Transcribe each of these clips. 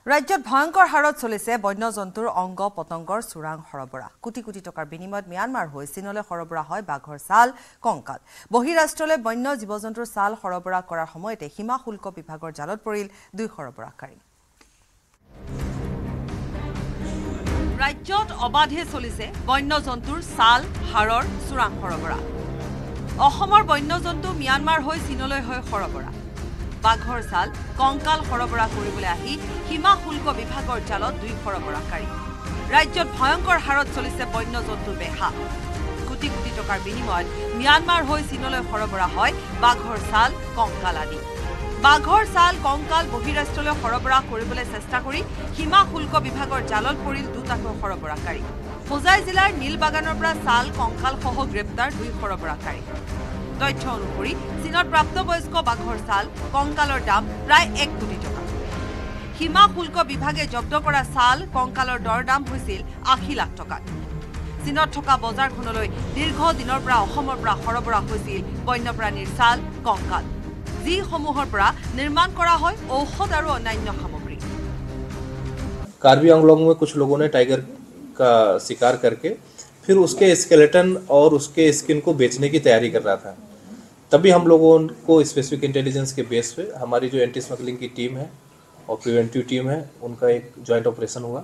ৰাজ্যত ভয়ংকৰ হাৰত চলিছে বন্যজন্তুৰ অংগ পতংগৰ চোৰাং সৰবৰাহ। কোটি কোটি টকাৰ বিনিময়ত ম্যানমাৰ হৈ চীনলৈ সৰবৰাহ হয় বাঘৰ ছাল, কংকাল। বহিৰাষ্ট্ৰলৈ বন্য জীৱ-জন্তুৰ ছাল সৰবৰাহ কৰাৰ সময়তে সীমা শুল্ক বিভাগৰ জালত পৰিল দুই সৰবৰাহকাৰী। ৰাজ্যত অবাধে চলিছে বন্যজন্তুৰ ছাল, হাড়ৰ চোৰাং সৰবৰাহ। অসমৰ বন্যজন্তু ম্যানমাৰ হৈ চীনলৈ হয় সৰবৰাহ। বাঘৰ ছাল, কংকাল সৰবৰাহ কৰিবলৈ আহি সীমা শুল্ক বিভাগৰ জালত দুই সৰবৰাহকাৰী। ৰাজ্যত ভয়ংকৰ হাৰত চলিছে বন্যজন্তুৰ বেহা। কোটি কোটি টকাৰ বিনিময়ত ম্যানমাৰ হৈ চীনলৈ সৰবৰাহ হয় বাঘৰ ছাল, কংকাল আদি। বাঘৰ ছাল, কংকাল বহিৰাষ্ট্ৰলৈ সৰবৰাহ কৰিবলৈ চেষ্টা কৰি সীমা শুল্ক বিভাগৰ জালত পৰিল দুটাকৈ সৰবৰাহকাৰী। হোজাই জিলাৰ নীলবাগানৰ পৰা ছাল, কংকালসহ গ্ৰেপ্তাৰ দুই সৰবৰাহকাৰী। তথ্য অনুসৰি চীনত প্ৰাপ্তবয়স্ক বাঘৰ ছাল, কংকালৰ দাম প্ৰায় 1 কোটি টকা। সীমা শুল্ক বিভাগে জব্দ কৰা ছাল, কংকালৰ দৰ দাম হৈছিল 80 লাখ টকা। চীনত থকা বজাৰখনলৈ দীৰ্ঘ দিনৰ পৰা অসমৰ পৰা সৰবৰাহ হৈছিল বন্যপ্ৰাণীৰ ছাল, কংকাল, যিসমূহৰ পৰা নিৰ্মাণ কৰা হয় ঔষধ আৰু অন্যান্য সামগ্ৰী। कार्बी आंगलोंग में कुछ लोगों ने टाइगर का शिकार करके फिर उसके स्केलेटन और उसके स्किन को बेचने की तैयारी कर रहा था। तभी हम लोगों को स्पेसिफिक इंटेलिजेंस के बेस पे हमारी जो एंटी स्मगलिंग की टीम है और प्रिवेंटिव टीम है, उनका एक जॉइंट ऑपरेशन हुआ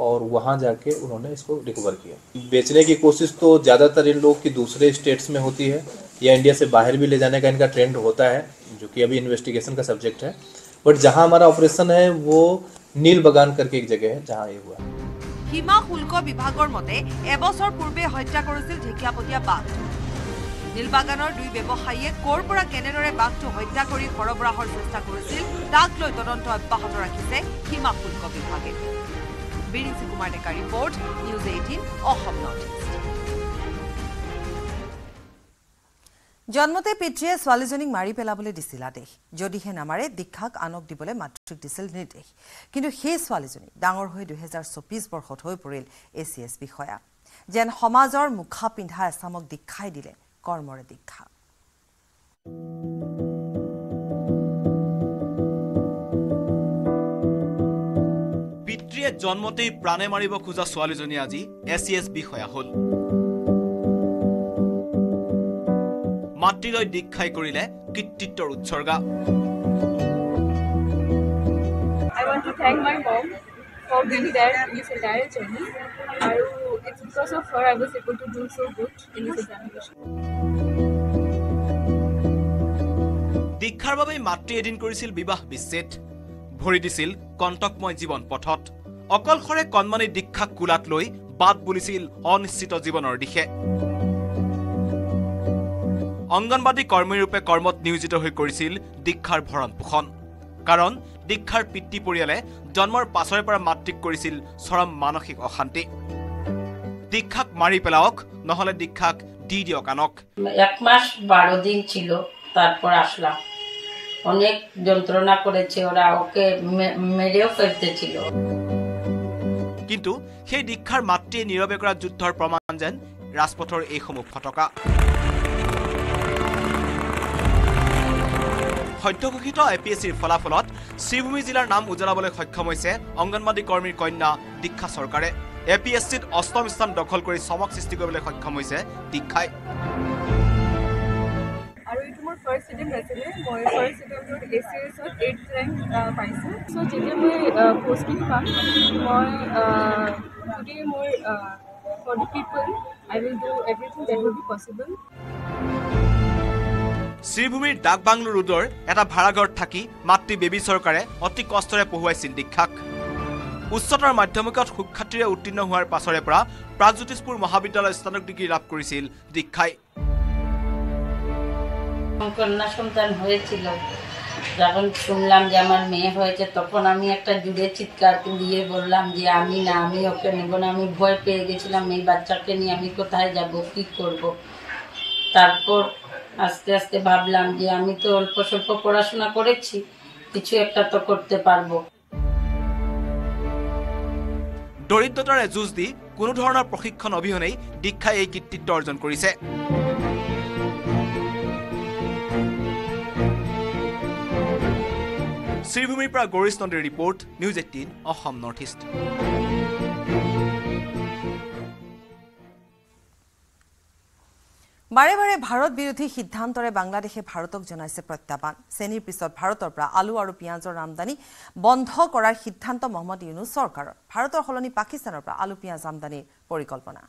और वहाँ जाके उन्होंने इसको रिकवर किया। बेचने की कोशिश तो ज़्यादातर इन लोग की दूसरे स्टेट्स में होती है या इंडिया से बाहर भी ले जाने का इनका ट्रेंड होता है, जो कि अभी इन्वेस्टिगेशन का सब्जेक्ट है। बट जहाँ हमारा ऑपरेशन है वो नील बगान करके एक जगह है जहाँ ये हुआ। সীমা শুল্ক বিভাগৰ মতে এবছৰ পূৰ্বে হত্যা কৰিছিল ঢেকিয়াপতীয়া বাঘটো। নীলবাগানৰ দুই ব্যৱসায়ীয়ে ক'ৰ পৰা কেনেদৰে বাঘটো হত্যা কৰি সৰবৰাহৰ চেষ্টা কৰিছিল তাক লৈ তদন্ত অব্যাহত ৰাখিছে সীমা শুল্ক বিভাগে। বিৰিঞ্চি কুমাৰ ডেকাৰ report, news 18 Assam North East. জন্মতে পিতৃয়ে ছোৱালীজনীক মাৰি পেলাবলৈ দিছিল আদেশ। যদিহে নামাৰে দীক্ষাক আনক দিবলৈ মাতৃক দিছিল নিৰ্দেশ। কিন্তু সেই ছোৱালীজনী ডাঙৰ হৈ 2024 বৰ্ষত হৈ পৰিল ACS বিষয়া। যেন সমাজৰ মুখা পিন্ধা এচামক দীক্ষাই দিলে কৰ্মৰে দীক্ষা। পিতৃয়ে জন্মতেই প্ৰাণে মাৰিব খোজা ছোৱালীজনী আজি ACS বিষয়া হ'ল। মাতৃলৈ দীক্ষাই কৰিলে কৃতিত্বৰ উৎসৰ্গা। I want to thank my mom for being there in this entire journey. And it's because of her I was able to do so good in this examination. দীক্ষাৰ বাবে মাতৃ এদিন কৰিছিল বিবাহ বিচ্ছেদ, ভৰি দিছিল কণ্টকময় জীৱন পথত। অকলশৰে কণমানি দীক্ষাক কোলাত লৈ বাট বুলিছিল অনিশ্চিত জীৱনৰ দিশে। অংগনবাদী কৰ্মীৰূপে কৰ্মত নিয়োজিত হৈ কৰিছিল দীক্ষাৰ ভৰণ পোষণ। কাৰণ দীক্ষাৰ পিতৃ পৰিয়ালে জন্মৰ পাছৰে পৰা মাতৃক কৰিছিল চৰম মানসিক অশান্তি। দীক্ষাক মাৰি পেলাওক, নহলে দীক্ষাক দি দিয়ক আনক। 1 মাস 12 দিন ছিল, তারপর আসলাম। অনেক যন্ত্রণা করেছে ওরা, ওকে মেরেও ফেলতেছিল। কিন্তু সেই দীক্ষাৰ মাতৃয়ে নীৰৱে কৰা যুদ্ধৰ প্ৰমাণ যেন ৰাজপথৰ এইসমূহ ফটকা। সদ্যঘোষিত APSCৰ ফলাফলত শ্ৰীভূমি জিলাৰ নাম উজ্বলাবলৈ সক্ষম হৈছে অংগনবাদী কৰ্মীৰ কন্যা দীক্ষা চৰকাৰে। APSCত 8ম স্থান দখল কৰি চমক সৃষ্টি কৰিবলৈ সক্ষম হৈছে দীক্ষাই। আৰু এইটো মোৰ ফাৰ্ষ্ট এটেম্প আছিলে। মই ফাৰ্ষ্ট এটেম্পত ACSত 8th rank পাইছোঁ। চ' যেতিয়া মই পষ্টিং পাম, মই today মোৰ for the people I will do everything that will be possible. শ্ৰীভূমিৰ ডাকবাংলো ৰোডৰ এটা ভাড়াঘৰত থাকি মাতৃ বেবী চৰকাৰে অতি কষ্টৰে পঢ়ুৱাইছিল দীক্ষাক। উচ্চতৰ মাধ্যমিকত সুখ্যাতিৰে উত্তীৰ্ণ হোৱাৰ পাছৰে পৰা প্ৰাগজ্যোতিষপুৰ মহাবিদ্যালয় স্নাতক ডিগ্ৰী লাভ কৰিছিল দীক্ষাই। কন্যা সন্তান হয়েছিল, যখন শুনলাম যে আমার মেয়ে হয়েছে তখন আমি একটা জুড়ে চিৎকার দিয়ে বললাম যে আমি না, আমি ওকে নেব না। আমি ভয় পেয়ে গেছিলাম এই বাচ্চাকে নিয়ে আমি কোথায় যাব, কি করব। তারপর আস্তে আস্তে ভাবলাম যে আমি তো অল্প স্বল্প পড়াশোনা করেছি, কিছু একটা তো করতে পারবো। দৰিদ্ৰতাৰে যুঁজ দি কোনো ধৰণৰ প্ৰশিক্ষণ অবিহনেই দীক্ষাই এই কৃতিত্ব অৰ্জন কৰিছে। শ্ৰীভূমিৰ পৰা গৌৰীশ নন্দীৰ report, news 18 Assam North East. বাৰে বাৰে ভাৰত বিৰোধী সিদ্ধান্তৰে বাংলাদেশে ভাৰতক জনাইছে প্ৰত্যাহ্বান। চেনিৰ পিছত ভাৰতৰ পৰা আলু আৰু পিঁয়াজৰ আমদানি বন্ধ কৰাৰ সিদ্ধান্ত মহম্মদ ইউনুছ চৰকাৰৰ। ভাৰতৰ সলনি পাকিস্তানৰ পৰা আলু পিঁয়াজ আমদানিৰ পৰিকল্পনা।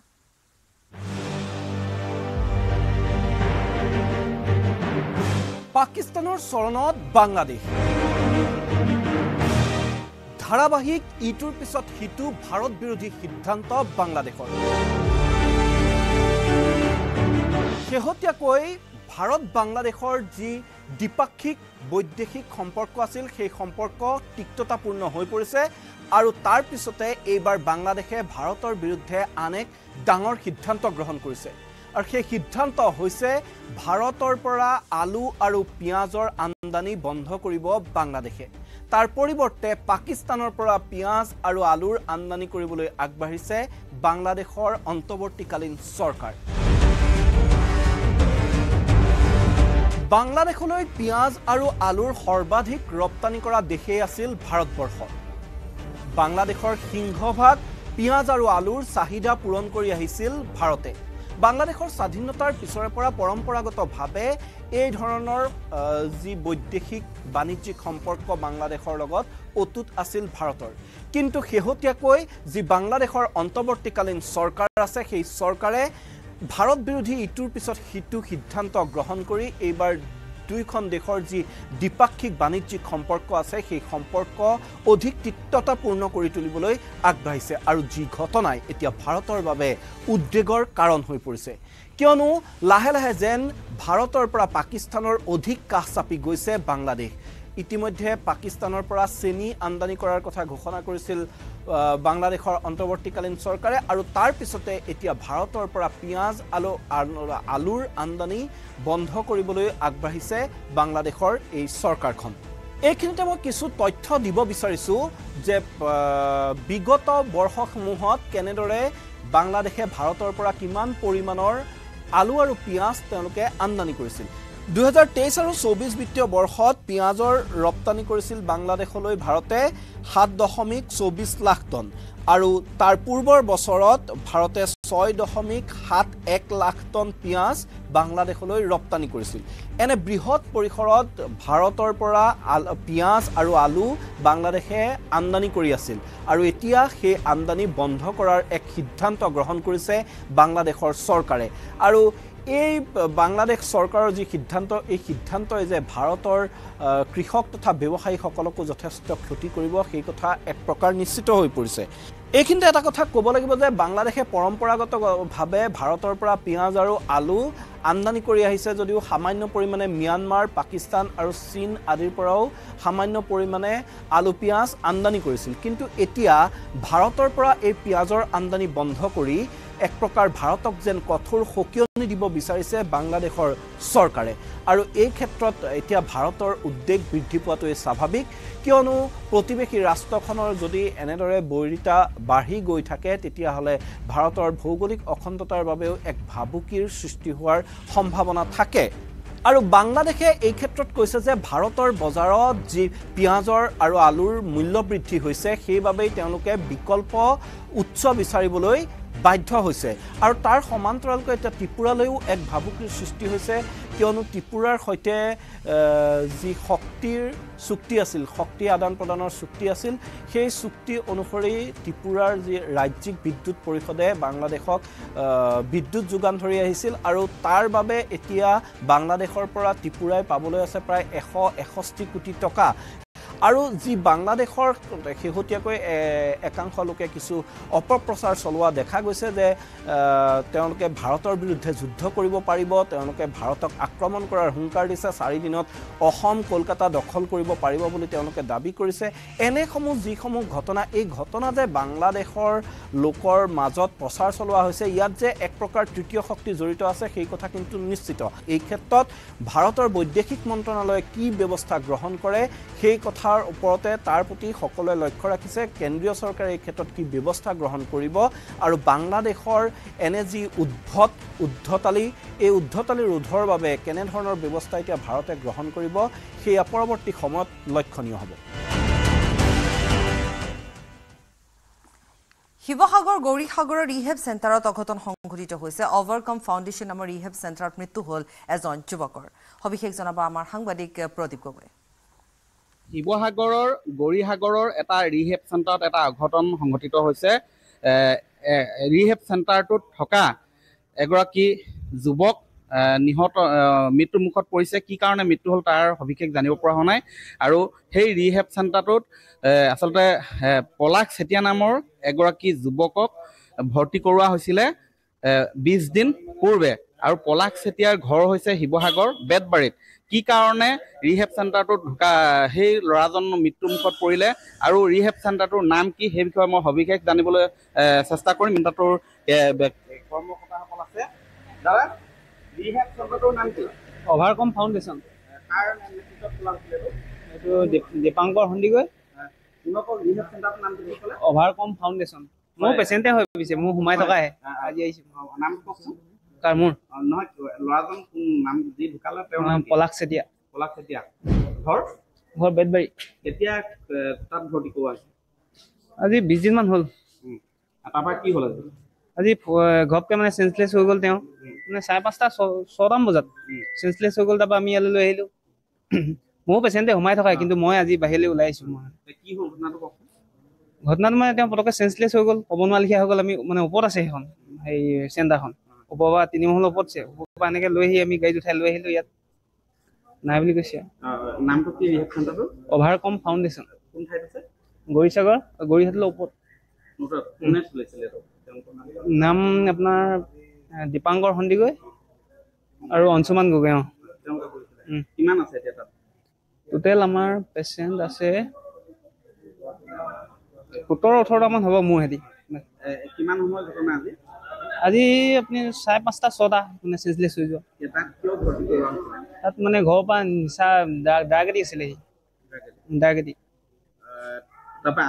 পাকিস্তানৰ চৰণত বাংলাদেশ। ধাৰাবাহিক ইটোৰ পিছত সিটো ভাৰত বিৰোধী সিদ্ধান্ত বাংলাদেশৰ। শেহতীয়াকৈ ভাৰত বাংলাদেশৰ যি দ্বিপাক্ষিক বৈদেশিক সম্পৰ্ক আছিল সেই সম্পৰ্ক তিক্ততাপূৰ্ণ হৈ পৰিছে আৰু তাৰ পিছতে এইবাৰ বাংলাদেশে ভাৰতৰ বিৰুদ্ধে আন এক ডাঙৰ সিদ্ধান্ত গ্ৰহণ কৰিছে আৰু সেই সিদ্ধান্ত হৈছে ভাৰতৰ পৰা আলু আৰু পিঁয়াজৰ আমদানি বন্ধ কৰিব বাংলাদেশে। তাৰ পৰিৱৰ্তে পাকিস্তানৰ পৰা পিঁয়াজ আৰু আলুৰ আমদানি কৰিবলৈ আগবাঢ়িছে বাংলাদেশৰ অন্তৱৰ্তীকালীন চৰকাৰ। বাংলাদেশলৈ পিঁয়াজ আৰু আলুৰ সৰ্বাধিক ৰপ্তানি কৰা দেশেই আছিল ভাৰতবৰ্ষ। বাংলাদেশৰ সিংহভাগ পিঁয়াজ আৰু আলুৰ চাহিদা পূৰণ কৰি আহিছিল ভাৰতে। বাংলাদেশৰ স্বাধীনতাৰ পিছৰে পৰা পৰম্পৰাগতভাৱে এই ধৰণৰ যি বৈদেশিক বাণিজ্যিক সম্পৰ্ক বাংলাদেশৰ লগত অটুট আছিল ভাৰতৰ। কিন্তু শেহতীয়াকৈ যি বাংলাদেশৰ অন্তৱৰ্তীকালীন চৰকাৰ আছে সেই চৰকাৰে ভাৰত বিৰোধী ইটোৰ পিছত সিটো সিদ্ধান্ত গ্ৰহণ কৰি এইবাৰ দুইখন দেশৰ যি দ্বিপাক্ষিক বাণিজ্যিক সম্পৰ্ক আছে সেই সম্পৰ্ক অধিক তিক্ততাপূৰ্ণ কৰি তুলিবলৈ আগবাঢ়িছে আৰু যি ঘটনাই এতিয়া ভাৰতৰ বাবে উদ্বেগৰ কাৰণ হৈ পৰিছে। কিয়নো লাহে লাহে যেন ভাৰতৰ পৰা পাকিস্তানৰ অধিক কাষ চাপি গৈছে বাংলাদেশ। ইতিমধ্যে পাকিস্তানৰ পৰা চেনি আমদানি কৰাৰ কথা ঘোষণা কৰিছিল বাংলাদেশৰ অন্তৱৰ্তীকালীন চৰকাৰে আৰু তাৰ পিছতে এতিয়া ভাৰতৰ পৰা পিঁয়াজ আলুৰ আমদানি বন্ধ কৰিবলৈ আগবাঢ়িছে বাংলাদেশৰ এই চৰকাৰখন। এইখিনিতে মই কিছু তথ্য দিব বিচাৰিছোঁ যে বিগত বৰ্ষসমূহত কেনেদৰে বাংলাদেশে ভাৰতৰ পৰা কিমান পৰিমাণৰ আলু আৰু পিঁয়াজ তেওঁলোকে আমদানি কৰিছিল। 2023 আৰু 24 বিত্তীয় বৰ্ষত পিঁয়াজৰ ৰপ্তানি কৰিছিল বাংলাদেশলৈ ভাৰতে 7.24 লাখ টন আৰু তাৰ পূৰ্বৰ বছৰত ভাৰতে 6.71 লাখ টন পিঁয়াজ বাংলাদেশলৈ ৰপ্তানি কৰিছিল। এনে বৃহৎ পৰিসৰত ভাৰতৰ পৰা পিঁয়াজ আৰু আলু বাংলাদেশে আমদানি কৰি আছিল আৰু এতিয়া সেই আমদানি বন্ধ কৰাৰ এক সিদ্ধান্ত গ্ৰহণ কৰিছে বাংলাদেশৰ চৰকাৰে। আৰু এই বাংলাদেশ চৰকাৰৰ যি সিদ্ধান্ত এই সিদ্ধান্তই যে ভাৰতৰ কৃষক তথা ব্যৱসায়ীসকলকো যথেষ্ট ক্ষতি কৰিব সেই কথা এক প্ৰকাৰ নিশ্চিত হৈ পৰিছে। এইখিনিতে এটা কথা ক'ব লাগিব যে বাংলাদেশে পৰম্পৰাগতভাৱে ভাৰতৰ পৰা পিঁয়াজ আৰু আলু আমদানি কৰি আহিছে যদিও সামান্য পৰিমাণে ম্যানমাৰ, পাকিস্তান আৰু চীন আদিৰ পৰাও সামান্য পৰিমাণে আলু পিঁয়াজ আমদানি কৰিছিল। কিন্তু এতিয়া ভাৰতৰ পৰা এই পিঁয়াজৰ আমদানি বন্ধ কৰি এক প্ৰকাৰ ভাৰতক যেন কঠোৰ সকিয়নি দিব বিচাৰিছে বাংলাদেশৰ চৰকাৰে আৰু এই ক্ষেত্ৰত এতিয়া ভাৰতৰ উদ্বেগ বৃদ্ধি পোৱাটোৱে স্বাভাৱিক। কিয়নো প্ৰতিবেশী ৰাষ্ট্ৰখনৰ যদি এনেদৰে বৈৰিতা বাঢ়ি গৈ থাকে তেতিয়াহ'লে ভাৰতৰ ভৌগোলিক অখণ্ডতাৰ বাবেও এক ভাবুকিৰ সৃষ্টি হোৱাৰ সম্ভাৱনা থাকে। আৰু বাংলাদেশে এই ক্ষেত্ৰত কৈছে যে ভাৰতৰ বজাৰত যি পিঁয়াজৰ আৰু আলুৰ মূল্য বৃদ্ধি হৈছে সেইবাবেই তেওঁলোকে বিকল্প উৎস বিচাৰিবলৈ বাধ্য হৈছে আৰু তাৰ সমান্তৰালকৈ এতিয়া ত্ৰিপুৰালৈও এক ভাবুকিৰ সৃষ্টি হৈছে। কিয়নো ত্ৰিপুৰাৰ সৈতে যি শক্তিৰ চুক্তি আছিল, শক্তি আদান প্ৰদানৰ চুক্তি আছিল, সেই চুক্তি অনুসৰি ত্ৰিপুৰাৰ যি ৰাজ্যিক বিদ্যুৎ পৰিষদে বাংলাদেশক বিদ্যুৎ যোগান ধৰি আহিছিল আৰু তাৰ বাবে এতিয়া বাংলাদেশৰ পৰা ত্ৰিপুৰাই পাবলৈ আছে প্ৰায় 161 কোটি টকা। আৰু যি বাংলাদেশৰ শেহতীয়াকৈ একাংশ লোকে কিছু অপপ্ৰচাৰ চলোৱা দেখা গৈছে যে তেওঁলোকে ভাৰতৰ বিৰুদ্ধে যুদ্ধ কৰিব পাৰিব, তেওঁলোকে ভাৰতক আক্ৰমণ কৰাৰ হুংকাৰ দিছে, 4 দিনত অসম কলকাতা দখল কৰিব পাৰিব বুলি তেওঁলোকে দাবী কৰিছে। এনেসমূহ যিসমূহ ঘটনা, এই ঘটনা যে বাংলাদেশৰ লোকৰ মাজত প্ৰচাৰ চলোৱা হৈছে, ইয়াত যে এক প্ৰকাৰ তৃতীয় শক্তি জড়িত আছে সেই কথা কিন্তু নিশ্চিত। এই ক্ষেত্ৰত ভাৰতৰ বৈদেশিক মন্ত্ৰণালয়ে কি ব্যৱস্থা গ্ৰহণ কৰে সেই কথা কথাৰ ওপৰতে তাৰ প্ৰতি সকলোৱে লক্ষ্য ৰাখিছে কেন্দ্ৰীয় চৰকাৰে এই ক্ষেত্ৰত কি ব্যৱস্থা গ্ৰহণ কৰিব আৰু বাংলাদেশৰ এনে যি উদ্ধতালি এই উদ্ধতালি ৰোধৰ বাবে কেনেধৰণৰ ব্যৱস্থা এতিয়া ভাৰতে গ্ৰহণ কৰিব সেয়া পৰৱৰ্তী সময়ত লক্ষণীয় হ'ব। শিৱসাগৰ গৌৰীসাগৰৰ ৰিহেব চেণ্টাৰত অঘটন সংঘটিত হৈছে। অভাৰকম ফাউণ্ডেশ্যন নামৰ ৰিহেব চেণ্টাৰত মৃত্যু হ'ল এজন যুৱকৰ। সবিশেষ জনাব আমাৰ সাংবাদিক প্ৰদীপ গগৈ। শিৱসাগৰৰ গৌৰীসাগৰৰ এটা ৰিহেব চেণ্টাৰত এটা অঘটন সংঘটিত হৈছে। ৰিহেব চেণ্টাৰটোত থকা এগৰাকী যুৱক মৃত্যুৰ মুখত পৰিছে। কি কাৰণে মৃত্যু হ'ল তাৰ সবিশেষ জানিব পৰা হোৱা নাই। আৰু সেই ৰিহেব চেণ্টাৰটোত আচলতে পলাশ চেতিয়া নামৰ এগৰাকী যুৱকক ভৰ্তি কৰোৱা হৈছিলে 20 দিন পূৰ্বে। আৰু পলাশ চেতিয়াৰ ঘৰ হৈছে শিৱসাগৰ বেতবাৰীত। কি কাৰণে ৰিহেব চেণ্টাৰটোত সেই ল'ৰাজন মৃত্যুমুখত পৰিলে আৰু ৰিহেব চেণ্টাৰটোৰ নাম কি সেই বিষয়ে মই সবিশেষ জানিবলৈ চেষ্টা কৰিম। তাতোৰ কৰ্মকৰ্তাসকল আছে। দাদা, ৰিহেব চেণ্টাৰটোৰ নাম কি? Overcome foundation. কাৰ নেতৃত্বত খোলা হৈছিল? এইটো দীপাংকৰ সন্দিকৈ। ৰিহেব চেণ্টাৰটোৰ নাম কি ক'লে? Overcome foundation. মোৰ পেচেণ্টে হৈ পিছে মোৰ সোমাই থকাহে আজি আহিছোঁ। নাম কওকচোন। কাৰ মোৰ নহয়, ল'ৰাজন নাম যি ঢুকালে তেওঁৰ নাম পলাশ চেতিয়া। পলাশ চেতিয়া। ঘৰ বেতবাৰী। কেতিয়া তাত ভৰ্তি কৰোৱা হৈছে? আজি 20 দিনমান হ'ল। তাৰপৰা কি হ'ল আজি ঘপকে মানে চেঞ্চলেছ হৈ গ'ল তেওঁ। মানে 5:30 6টামান বজাত চেঞ্চলেছ হৈ গ'ল। তাৰপৰা আমি ইয়ালৈ লৈ আহিলোঁ। মোৰ পেচেণ্টে সোমাই থকাই, কিন্তু মই আজি বাহিৰলৈ ওলাই আহিছোঁ। কি হ'ল ঘটনাটো কওকচোন। ঘটনাটো মানে তেওঁ পটককৈ চেঞ্চলেছ হৈ গ'ল, ক'ব নোৱাৰা হৈ গ'ল। আমি মানে ওপৰত আছে সেইখন সেই চেণ্টাৰখন, ওপৰৰ পৰা 3 মহলৰ ওপৰত আছে। ওপৰৰ পৰা এনেকৈ লৈ আহি আমি গাড়ীত উঠাই লৈ আহিলোঁ। ইয়াত নাই বুলি কৈছে। নামটো কি ৰিহেব চেণ্টাৰটো? Overcome foundation. কোন ঠাইত আছে? গৌৰীসাগৰ গৌৰীহাটৰ ওপৰত। নাম আপোনাৰ দীপাংকৰ সন্দিকৈ আৰু অংশুমান গগৈ। কিমান আছে এতিয়া তাত? টোটেল আমাৰ পেচেণ্ট আছে 17-18টামান হ'ব মোৰ হেৰি। কিমান সময় ঘটনা আজি? আজি আপুনি 5:30 6টা মানে চেঞ্চলেছ হৈ যোৱা। তাত মানে ঘৰৰ পৰা নিচা ডায়েবেটিছ আছিলে। ডায়েবেটিছ তাৰপৰা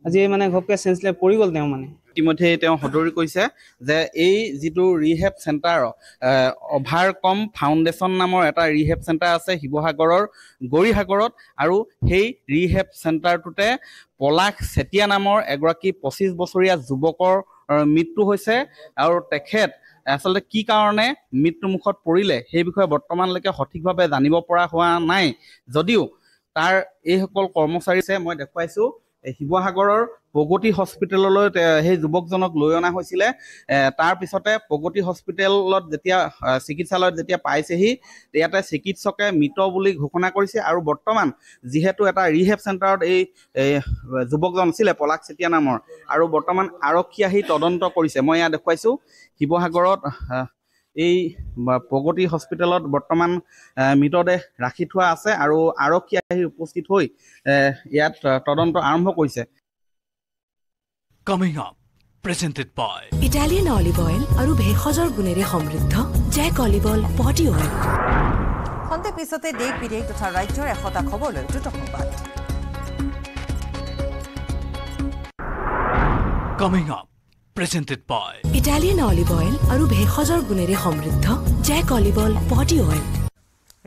আজি মানে ঘপকৈ চেঞ্চলেছ পৰি গ'ল তেওঁ। মানে ইতিমধ্যে তেওঁ সদৰি কৈছে যে এই যিটো ৰিহেব চেণ্টাৰ অভাৰকম ফাউণ্ডেশ্যন নামৰ এটা ৰিহেব চেণ্টাৰ আছে শিৱসাগৰৰ গৌৰীসাগৰত। আৰু সেই ৰিহেব চেণ্টাৰটোতে পলাশ চেতিয়া নামৰ এগৰাকী 25 বছৰীয়া যুৱকৰ মৃত্যু হৈছে। আৰু তেখেত আচলতে কি কাৰণে মৃত্যুমুখত পৰিলে সেই বিষয়ে বৰ্তমানলৈকে সঠিকভাৱে জানিব পৰা হোৱা নাই। যদিও তাৰ এইসকল কৰ্মচাৰী আছে, মই দেখুৱাইছোঁ শিৱসাগৰৰ প্ৰগতি হস্পিটেললৈ সেই যুৱকজনক লৈ অনা হৈছিলে। তাৰ পিছতে প্ৰগতি হস্পিটেলত যেতিয়া চিকিৎসালয়ত যেতিয়া পাইছেহি, ইয়াতে চিকিৎসকে মৃত বুলি ঘোষণা কৰিছে। আৰু বৰ্তমান যিহেতু এটা ৰিহেব চেণ্টাৰত এই যুৱকজন আছিলে পলাশ চেতিয়া নামৰ, আৰু বৰ্তমান আৰক্ষী আহি তদন্ত কৰিছে। মই ইয়াত দেখুৱাইছোঁ শিৱসাগৰত এই প্ৰগতি হস্পিটেলত বৰ্তমান মৃতদেহ ৰাখি থোৱা আছে আৰু আৰক্ষী আহি উপস্থিত হৈ ইয়াত তদন্ত আৰম্ভ কৰিছে। Coming up, presented by Italian olive oil আৰু ভেষজৰ গুণেৰে সমৃদ্ধ জেক অলিভ অইল বডি অইল। খন্তে পিছতে দেশ বিদেশ তথা ৰাজ্যৰ 100টা খবৰলৈ দ্ৰুত সংবাদ। Coming up, presented by Italian olive oil আৰু ভেষজৰ গুণেৰে সমৃদ্ধ জেক অলিভ অইল বডি অইল।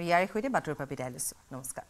ইয়াৰে সৈতে বাতৰিৰ পৰা বিদায় লৈছোঁ। নমস্কাৰ।